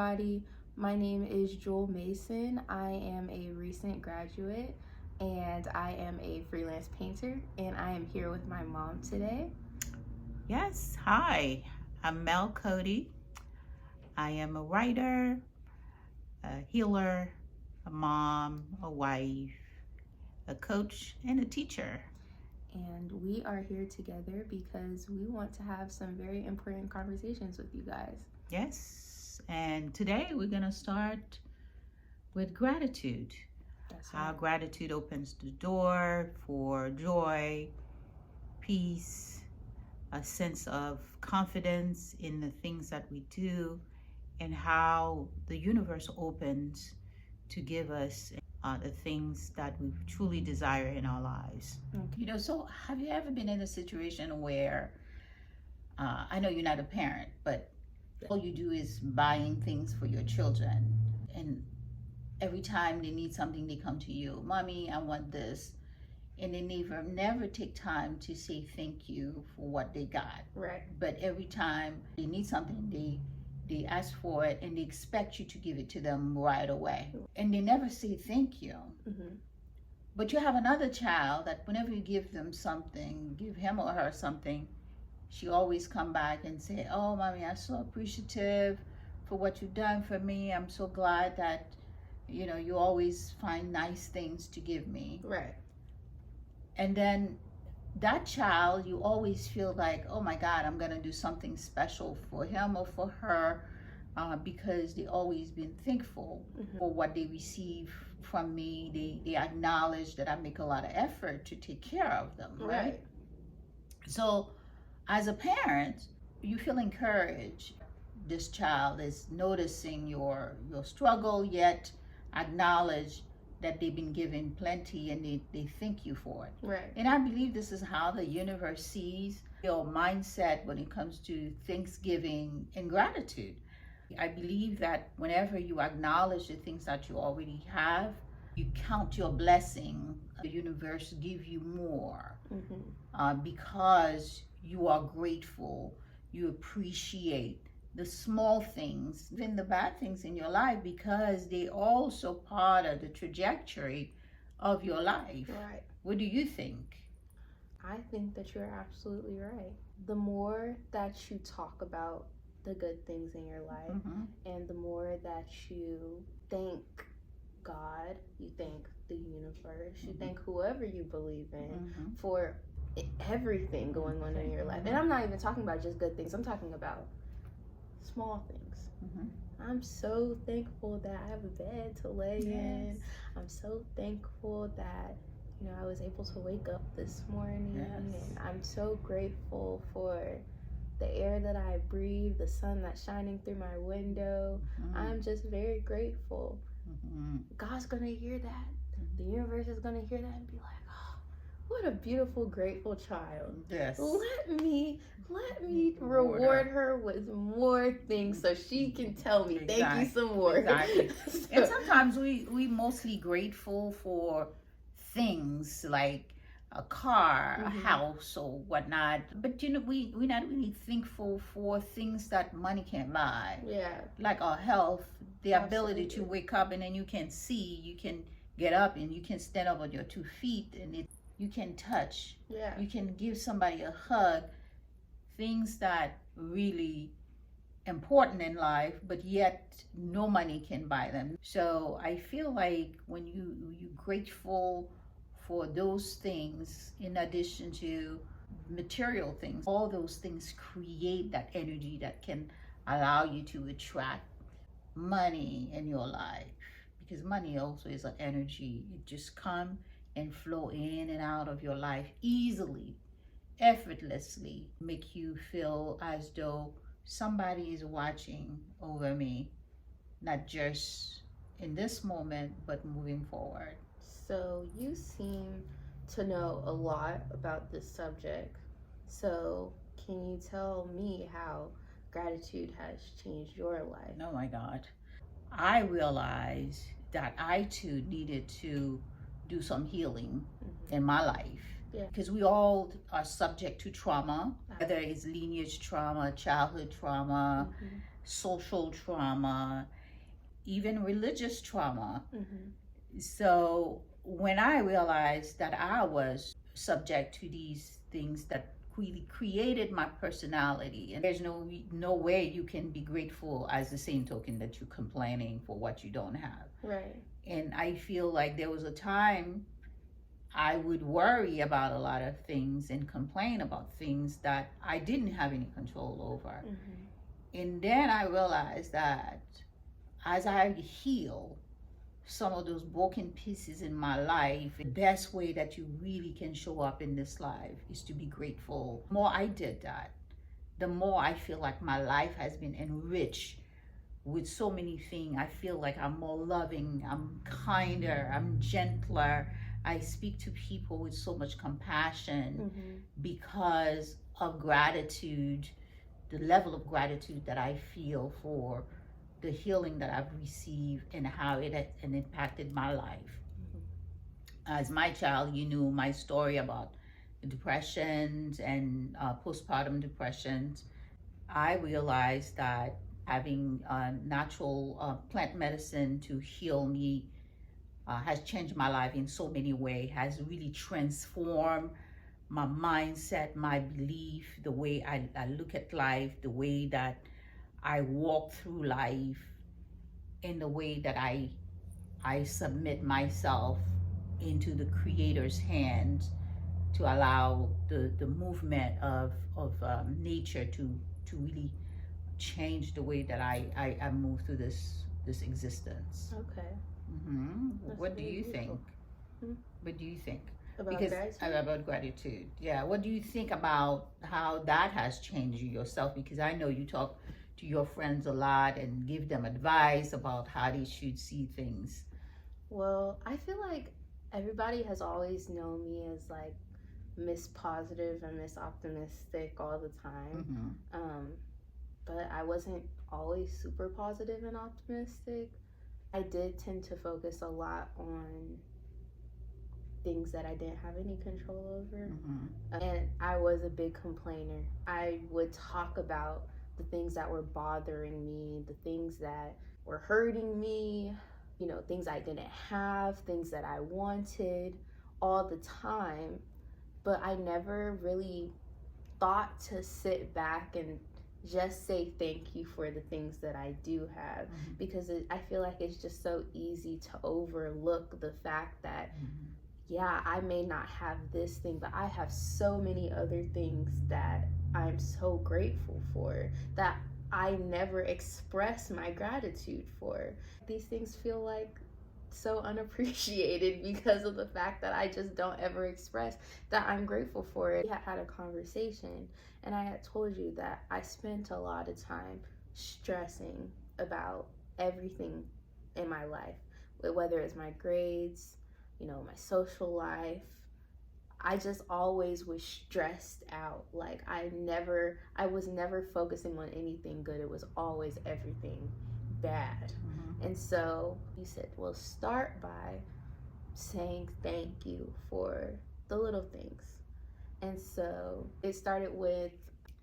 everybody. My name is Jewel Mason. I am a recent graduate and I am a freelance painter, and I am here with my mom today. Yes, hi. I'm Mel Cody. I am a writer, a healer, a mom, a wife, a coach, and a teacher. And we are here together because we want to have some very important conversations with you guys. Yes, and today we're going to start with gratitude. That's How right. gratitude opens the door for joy, peace, a sense of confidence in the things that we do, and how the universe opens to give us the things that we truly desire in our lives. Okay. So have you ever been in a situation where, I know you're not a parent, but all you do is buying things for your children, and every time they need something, they come to you, Mommy, I want this. And they never take time to say thank you for what they got. Right. But every time they need something, they ask for it and they expect you to give it to them right away. And they never say thank you. Mm-hmm. But you have another child that whenever you give them something, give him or her something, she always come back and say, oh, Mommy, I'm so appreciative for what you've done for me. I'm so glad that, you always find nice things to give me. Right. And then that child, you always feel like, oh my God, I'm going to do something special for him or for her, because they always been thankful for what they receive from me. They acknowledge that I make a lot of effort to take care of them, right? So as a parent, you feel encouraged. This child is noticing your struggle, yet acknowledge that they've been given plenty and they thank you for it. Right. And I believe this is how the universe sees your mindset when it comes to Thanksgiving and gratitude. I believe that whenever you acknowledge the things that you already have, you count your blessing, the universe give you more, because you are grateful, you appreciate the small things, even the bad things in your life, because they also part of the trajectory of your life. Right. What do you think? I think that you're absolutely right. The more that you talk about the good things in your life, and the more that you thank God, you thank the universe, you thank whoever you believe in for everything going on in your life. And I'm not even talking about just good things, I'm talking about small things. I'm so thankful that I have a bed to lay in. I'm so thankful that I was able to wake up this morning. And I'm so grateful for the air that I breathe, the sun that's shining through my window. I'm just very grateful. God's gonna hear that. The universe is gonna hear that and be like, what a beautiful, grateful child. Yes. Let me reward her with more things so she can tell me thank you some more. Exactly. And sometimes we mostly grateful for things like a car, a house, or whatnot. But we're not really thankful for things that money can't buy. Yeah. Like our health, the ability to wake up and then you can see, you can get up and you can stand up on your 2 feet, and you can touch. Yeah. You can give somebody a hug. Things that really important in life, but yet no money can buy them. So I feel like when you're grateful for those things, in addition to material things, all those things create that energy that can allow you to attract money in your life. Because money also is an energy. It just comes and flow in and out of your life easily, effortlessly, make you feel as though somebody is watching over me, not just in this moment, but moving forward. So you seem to know a lot about this subject. So can you tell me how gratitude has changed your life? Oh my God. I realized that I too needed to do some healing in my life. Yeah. Because we all are subject to trauma, whether it's lineage trauma, childhood trauma, social trauma, even religious trauma. Mm-hmm. So when I realized that I was subject to these things that really created my personality, and there's no way you can be grateful as the same token that you're complaining for what you don't have. Right. And I feel like there was a time I would worry about a lot of things and complain about things that I didn't have any control over. Mm-hmm. And then I realized that as I heal some of those broken pieces in my life, the best way that you really can show up in this life is to be grateful. The more I did that, the more I feel like my life has been enriched with so many things. I feel like I'm more loving, I'm kinder, I'm gentler. I speak to people with so much compassion because of gratitude, the level of gratitude that I feel for the healing that I've received and how it has impacted my life. As my child, you knew my story about depressions and postpartum depressions. I realized that having natural plant medicine to heal me has changed my life in so many ways, has really transformed my mindset, my belief, the way I look at life, the way that I walk through life, in the way that I submit myself into the Creator's hands to allow the movement of nature to really change the way that I move through this existence. Okay. What do you beautiful. think? Hmm? What do you think? About Because gratitude? about gratitude, yeah. What do you think about how that has changed you yourself? Because I know you talk to your friends a lot and give them advice about how they should see things. Well, I feel like everybody has always known me as like Miss Positive and Miss Optimistic all the time. But I wasn't always super positive and optimistic. I did tend to focus a lot on things that I didn't have any control over. And I was a big complainer. I would talk about the things that were bothering me, the things that were hurting me, you know, things I didn't have, things that I wanted all the time. But I never really thought to sit back and just say thank you for the things that I do have, because I feel like it's just so easy to overlook the fact that yeah, I may not have this thing, but I have so many other things that I'm so grateful for that I never express my gratitude for. These things feel like so unappreciated because of the fact that I just don't ever express that I'm grateful for it. We had a conversation and I had told you that I spent a lot of time stressing about everything in my life, whether it's my grades, you know, my social life. I just always was stressed out. Like I was never focusing on anything good. It was always everything bad. And so you said, well, start by saying thank you for the little things. And so it started with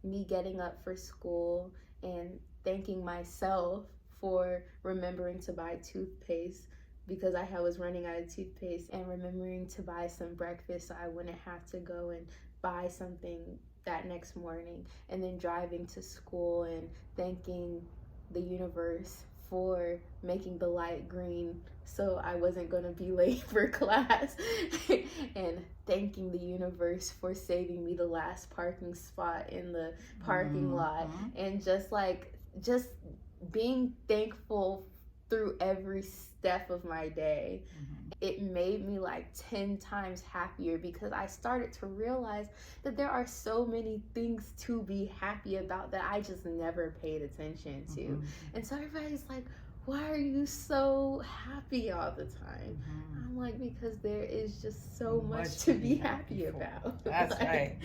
me getting up for school and thanking myself for remembering to buy toothpaste because I was running out of toothpaste, and remembering to buy some breakfast so I wouldn't have to go and buy something that next morning, and then driving to school and thanking the universe for making the light green so I wasn't going to be late for class and thanking the universe for saving me the last parking spot in the parking lot, and just being thankful through every step of my day. It made me like 10 times happier because I started to realize that there are so many things to be happy about that I just never paid attention to. And so everybody's like, why are you so happy all the time? I'm like, because there is just so much to be happy about. That's like, right.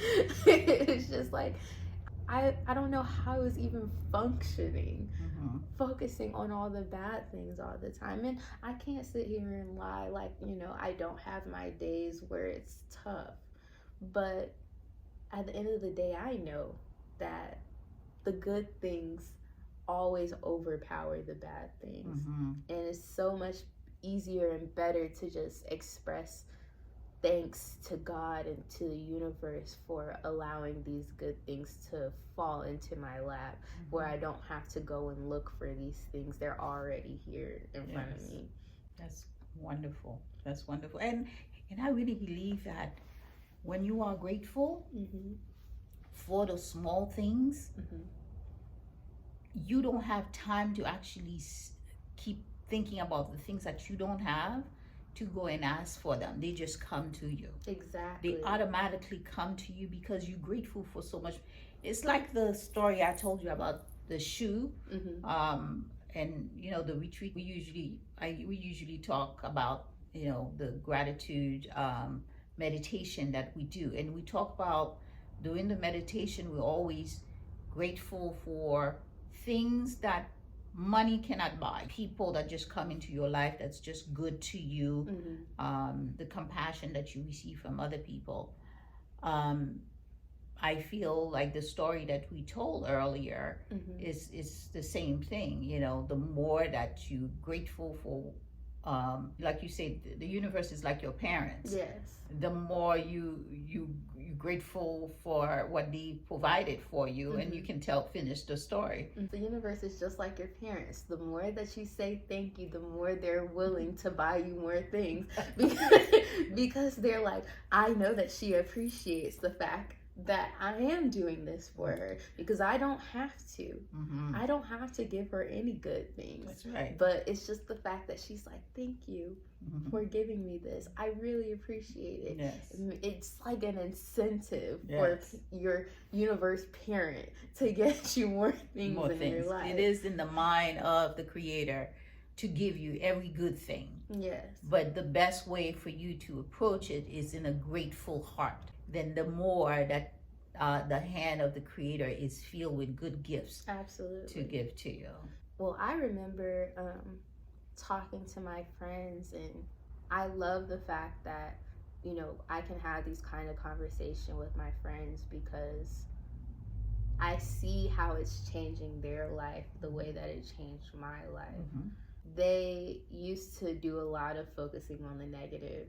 It's just like, I don't know how I was even functioning, focusing on all the bad things all the time. And I can't sit here and lie like, you know, I don't have my days where it's tough. But at the end of the day, I know that the good things always overpower the bad things. Mm-hmm. And it's so much easier and better to just express thanks to God and to the universe for allowing these good things to fall into my lap, where I don't have to go and look for these things. They're already here in front of me. That's wonderful. That's wonderful. And I really believe that when you are grateful for the small things, you don't have time to actually keep thinking about the things that you don't have to go and ask for them. They just come to you. Exactly. They automatically come to you because you're grateful for so much. It's like the story I told you about the shoe. And you know, the retreat, we usually talk about, you know, the gratitude meditation that we do. And we talk about during the meditation, we're always grateful for things that money cannot buy, people that just come into your life that's just good to you, the compassion that you receive from other people. I feel like the story that we told earlier is the same thing. You know, the more that you're grateful for, like you said, the universe is like your parents. Yes. The more you're grateful for what they provided for you, and you can finish the story. The universe is just like your parents. The more that you say thank you, the more they're willing to buy you more things, because they're like, I know that she appreciates the fact that I am doing this for her, because I don't have to. I don't have to give her any good things. That's right. But it's just the fact that she's like, thank you for giving me this. I really appreciate it. Yes. It's like an incentive for your universe parent to get you more things in your life. It is in the mind of the Creator to give you every good thing. Yes. But the best way for you to approach it is in a grateful heart. Then the more that the hand of the Creator is filled with good gifts. Absolutely. To give to you. Well, I remember talking to my friends, and I love the fact that, you know, I can have these kind of conversation with my friends, because I see how it's changing their life the way that it changed my life. They used to do a lot of focusing on the negative.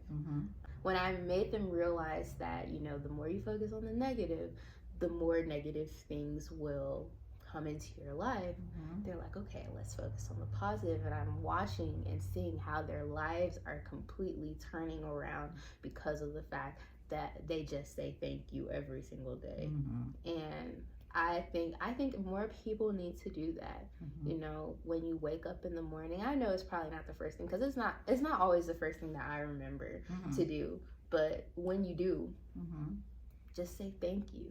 When I made them realize that, you know, the more you focus on the negative, the more negative things will come into your life. They're like, okay, let's focus on the positive. And I'm watching and seeing how their lives are completely turning around because of the fact that they just say thank you every single day. And I think more people need to do that. You know, when you wake up in the morning, I know it's probably not the first thing, because it's not always the first thing that I remember to do. But when you do, just say thank you.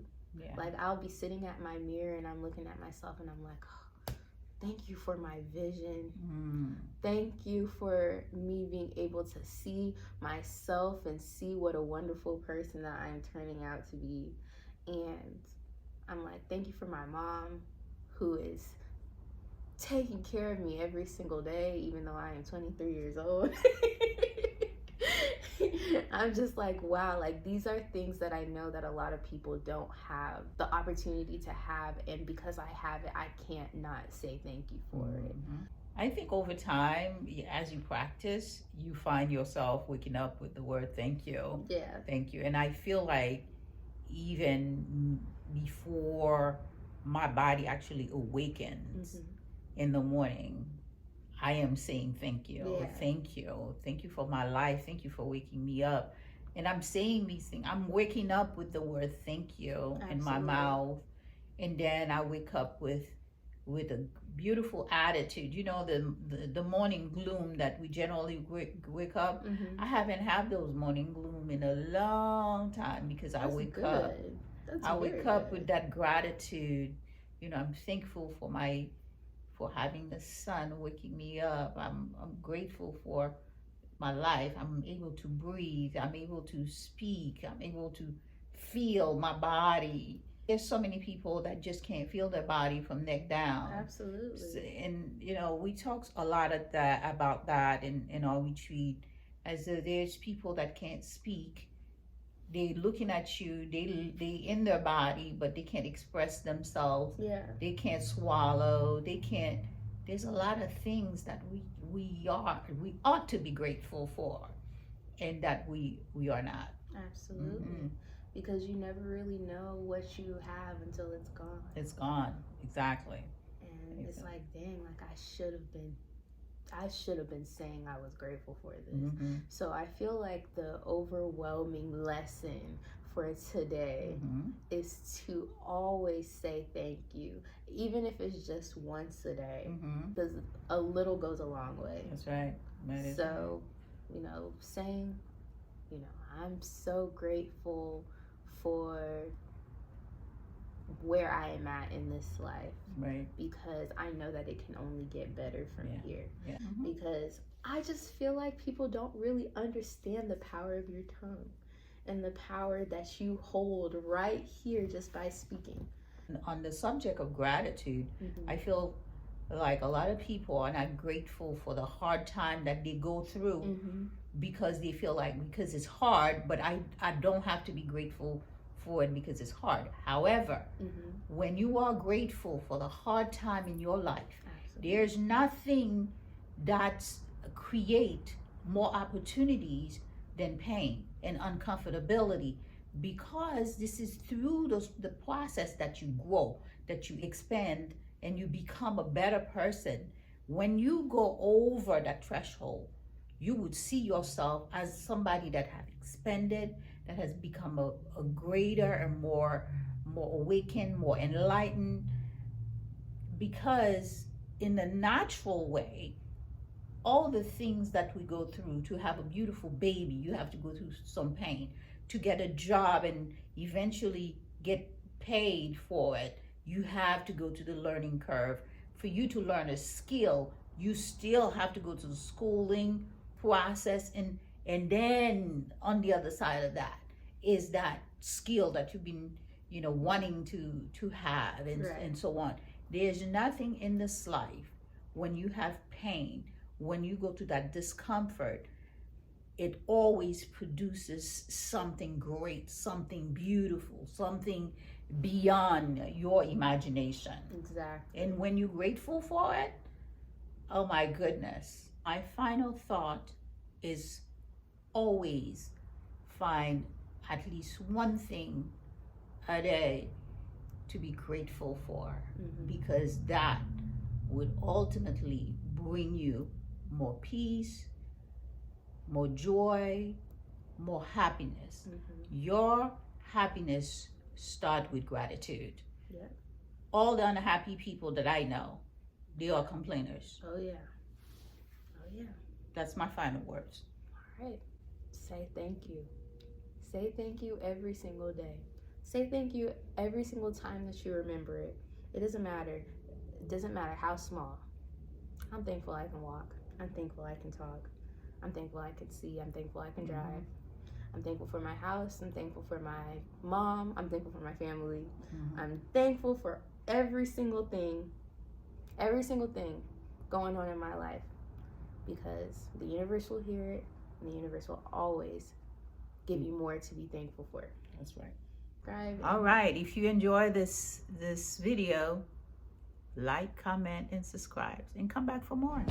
Like, I'll be sitting at my mirror and I'm looking at myself and I'm like, oh, thank you for my vision. Thank you for me being able to see myself and see what a wonderful person that I'm turning out to be. And I'm like, thank you for my mom, who is taking care of me every single day, even though I am 23 years old. I'm just like, wow, like, these are things that I know that a lot of people don't have the opportunity to have, and because I have it, I can't not say thank you for it. I think over time, as you practice, you find yourself waking up with the word thank you. Yeah. Thank you. And I feel like even before my body actually awakens in the morning, I am saying thank you. Thank you. Thank you for my life. Thank you for waking me up. And I'm saying these things. I'm waking up with the word thank you in my mouth. And then I wake up with a beautiful attitude. You know, the morning gloom that we generally wake up. I haven't had those morning gloom in a long time, because I wake up. I wake up with that gratitude. You know, I'm thankful for having the sun waking me up. I'm grateful for my life. I'm able to breathe. I'm able to speak. I'm able to feel my body. There's so many people that just can't feel their body from neck down. Absolutely. And, you know, we talk a lot about that in our retreat, as there's people that can't speak they looking at you, they in their body, but they can't express themselves. Yeah. They can't swallow. They can't. There's a lot of things that we ought to be grateful for, and that we are not. Absolutely. Mm-hmm. Because you never really know what you have until it's gone. It's gone. Exactly. And it's like, dang, like I should have been saying I was grateful for this. Mm-hmm. So I feel like the overwhelming lesson for today mm-hmm. is to always say thank you, even if it's just once a day, because mm-hmm. a little goes a long way. That's right. So, you know, saying, you know, I'm so grateful for where I am at in this life, right? Because I know that it can only get better from here. Yeah. Mm-hmm. Because I just feel like people don't really understand the power of your tongue and the power that you hold right here just by speaking. On the subject of gratitude, mm-hmm. I feel like a lot of people are not grateful for the hard time that they go through mm-hmm. because they feel like because it's hard, but I don't have to be grateful for it because it's hard. However, mm-hmm. when you are grateful for the hard time in your life, absolutely. There's nothing that create more opportunities than pain and uncomfortability, because this is through the process that you grow, that you expand, and you become a better person. When you go over that threshold, you would see yourself as somebody that has expanded, that has become a greater and more awakened, more enlightened. Because in the natural way, all the things that we go through, to have a beautiful baby, you have to go through some pain. To get a job and eventually get paid for it, you have to go to the learning curve. For you to learn a skill, you still have to go to the schooling process, and then on the other side of that is that skill that you've been, you know, wanting to have, and, right. and so on. There's nothing in this life, when you have pain, when you go through that discomfort, it always produces something great, something beautiful, something beyond your imagination. Exactly. And when you're grateful for it, oh my goodness. My final thought is always find at least one thing a day to be grateful for, mm-hmm. because that would ultimately bring you more peace, more joy, more happiness. Mm-hmm. Your happiness starts with gratitude. Yeah. All the unhappy people that I know, they are complainers. Oh yeah. Oh yeah. That's my final words. All right. Say thank you. Say thank you every single day. Say thank you every single time that you remember it. It doesn't matter. It doesn't matter how small. I'm thankful I can walk. I'm thankful I can talk. I'm thankful I can see. I'm thankful I can drive. Mm-hmm. I'm thankful for my house. I'm thankful for my mom. I'm thankful for my family. Mm-hmm. I'm thankful for every single thing going on in my life, because the universe will hear it, and the universe will always give you more to be thankful for. That's right. Right. All right. If you enjoy this video, like, comment, and subscribe, and come back for more.